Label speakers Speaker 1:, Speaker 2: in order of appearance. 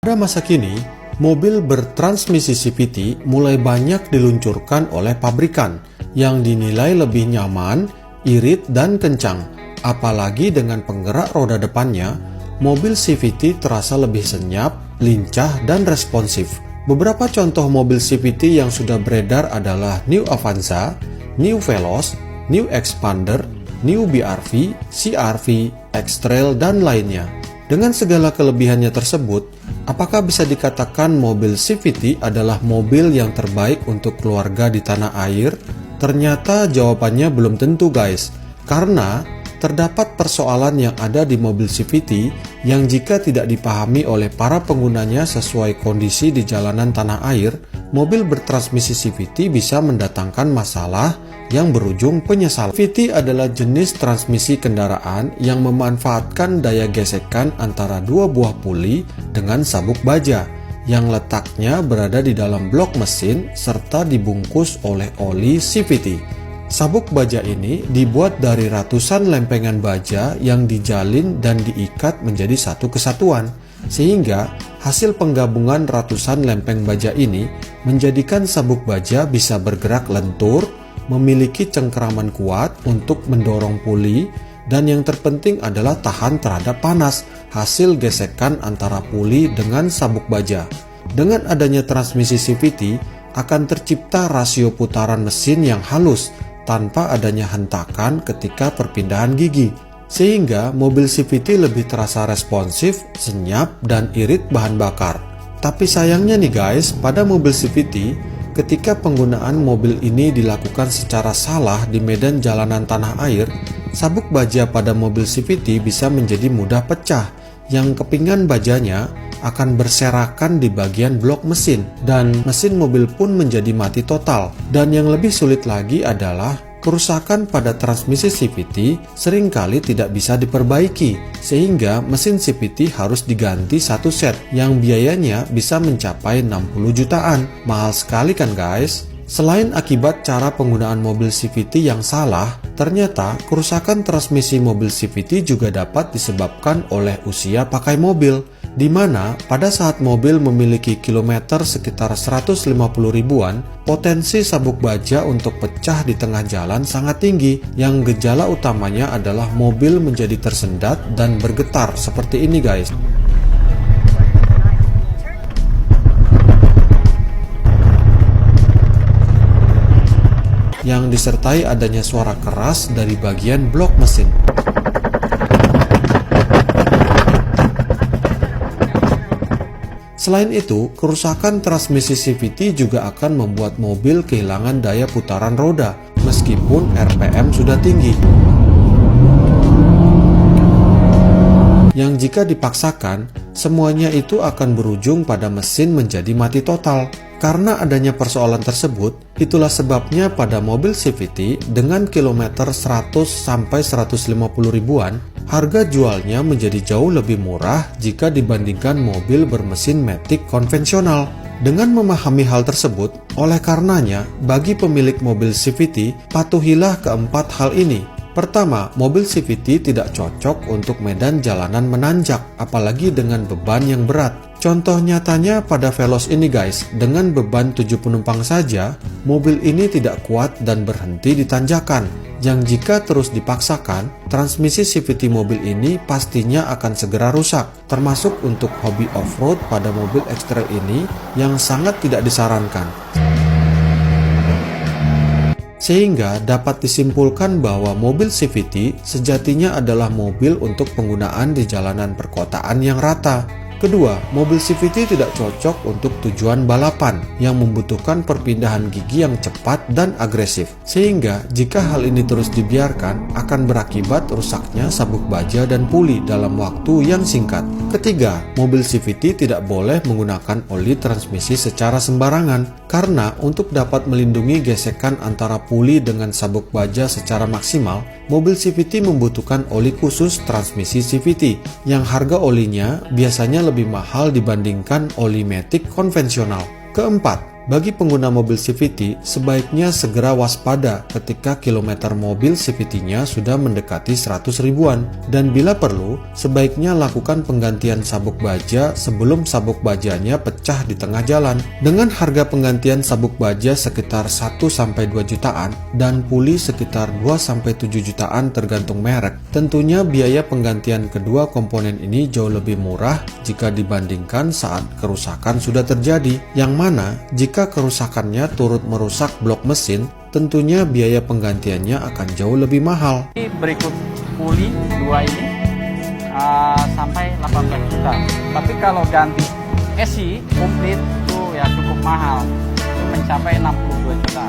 Speaker 1: Pada masa kini, mobil bertransmisi CVT mulai banyak diluncurkan oleh pabrikan yang dinilai lebih nyaman, irit, dan kencang. Apalagi dengan penggerak roda depannya, mobil CVT terasa lebih senyap, lincah, dan responsif. Beberapa contoh mobil CVT yang sudah beredar adalah New Avanza, New Veloz, New Expander, New BRV, CR-V, X-Trail, dan lainnya. Dengan segala kelebihannya tersebut, apakah bisa dikatakan mobil CVT adalah mobil yang terbaik untuk keluarga di tanah air? Ternyata jawabannya belum tentu guys, karena terdapat persoalan yang ada di mobil CVT yang jika tidak dipahami oleh para penggunanya sesuai kondisi di jalanan tanah air, mobil bertransmisi CVT bisa mendatangkan masalah yang berujung penyesalan. CVT adalah jenis transmisi kendaraan yang memanfaatkan daya gesekan antara dua buah puli dengan sabuk baja yang letaknya berada di dalam blok mesin serta dibungkus oleh oli CVT. Sabuk baja ini dibuat dari ratusan lempengan baja yang dijalin dan diikat menjadi satu kesatuan, sehingga hasil penggabungan ratusan lempeng baja ini menjadikan sabuk baja bisa bergerak lentur, memiliki cengkeraman kuat untuk mendorong puli, dan yang terpenting adalah tahan terhadap panas hasil gesekan antara puli dengan sabuk baja. Dengan adanya transmisi CVT akan tercipta rasio putaran mesin yang halus tanpa adanya hentakan ketika perpindahan gigi, sehingga mobil CVT lebih terasa responsif, senyap, dan irit bahan bakar. Tapi sayangnya nih guys, pada mobil CVT, ketika penggunaan mobil ini dilakukan secara salah di medan jalanan tanah air, sabuk baja pada mobil CVT bisa menjadi mudah pecah, yang kepingan bajanya akan berserakan di bagian blok mesin, dan mesin mobil pun menjadi mati total. Dan yang lebih sulit lagi adalah kerusakan pada transmisi CVT seringkali tidak bisa diperbaiki, sehingga mesin CVT harus diganti satu set yang biayanya bisa mencapai 60 jutaan. Mahal sekali kan guys? Selain akibat cara penggunaan mobil CVT yang salah, ternyata kerusakan transmisi mobil CVT juga dapat disebabkan oleh usia pakai mobil, di mana pada saat mobil memiliki kilometer sekitar 150 ribuan, potensi sabuk baja untuk pecah di tengah jalan sangat tinggi, yang gejala utamanya adalah mobil menjadi tersendat dan bergetar seperti ini guys. Yang disertai adanya suara keras dari bagian blok mesin. Selain itu, kerusakan transmisi CVT juga akan membuat mobil kehilangan daya putaran roda meskipun RPM sudah tinggi, yang jika dipaksakan, semuanya itu akan berujung pada mesin menjadi mati total. Karena adanya persoalan tersebut, itulah sebabnya pada mobil CVT dengan kilometer 100-150 ribuan, harga jualnya menjadi jauh lebih murah jika dibandingkan mobil bermesin matic konvensional. Dengan memahami hal tersebut, oleh karenanya, bagi pemilik mobil CVT, patuhilah keempat hal ini. Pertama, mobil CVT tidak cocok untuk medan jalanan menanjak, apalagi dengan beban yang berat. Contoh nyatanya pada Veloz ini guys, dengan beban 7 penumpang saja, mobil ini tidak kuat dan berhenti di tanjakan, yang jika terus dipaksakan, transmisi CVT mobil ini pastinya akan segera rusak, termasuk untuk hobi off-road pada mobil X-Trail ini yang sangat tidak disarankan. Sehingga dapat disimpulkan bahwa mobil CVT sejatinya adalah mobil untuk penggunaan di jalanan perkotaan yang rata. Kedua, mobil CVT tidak cocok untuk tujuan balapan yang membutuhkan perpindahan gigi yang cepat dan agresif. Sehingga jika hal ini terus dibiarkan akan berakibat rusaknya sabuk baja dan puli dalam waktu yang singkat. Ketiga, mobil CVT tidak boleh menggunakan oli transmisi secara sembarangan karena untuk dapat melindungi gesekan antara puli dengan sabuk baja secara maksimal, mobil CVT membutuhkan oli khusus transmisi CVT yang harga olinya biasanya lebih mahal dibandingkan oli matic konvensional. Keempat, Bagi pengguna mobil CVT, sebaiknya segera waspada ketika kilometer mobil CVT-nya sudah mendekati 100 ribuan. Dan bila perlu, sebaiknya lakukan penggantian sabuk baja sebelum sabuk bajanya pecah di tengah jalan. Dengan harga penggantian sabuk baja sekitar 1-2 jutaan dan puli sekitar 2-7 jutaan tergantung merek, tentunya biaya penggantian kedua komponen ini jauh lebih murah jika dibandingkan saat kerusakan sudah terjadi, yang mana jika kerusakannya turut merusak blok mesin, tentunya biaya penggantiannya akan jauh lebih mahal.
Speaker 2: Berikut puli dua ini sampai 18 juta. Tapi kalau ganti esi komplit itu ya cukup mahal, itu mencapai 62 juta.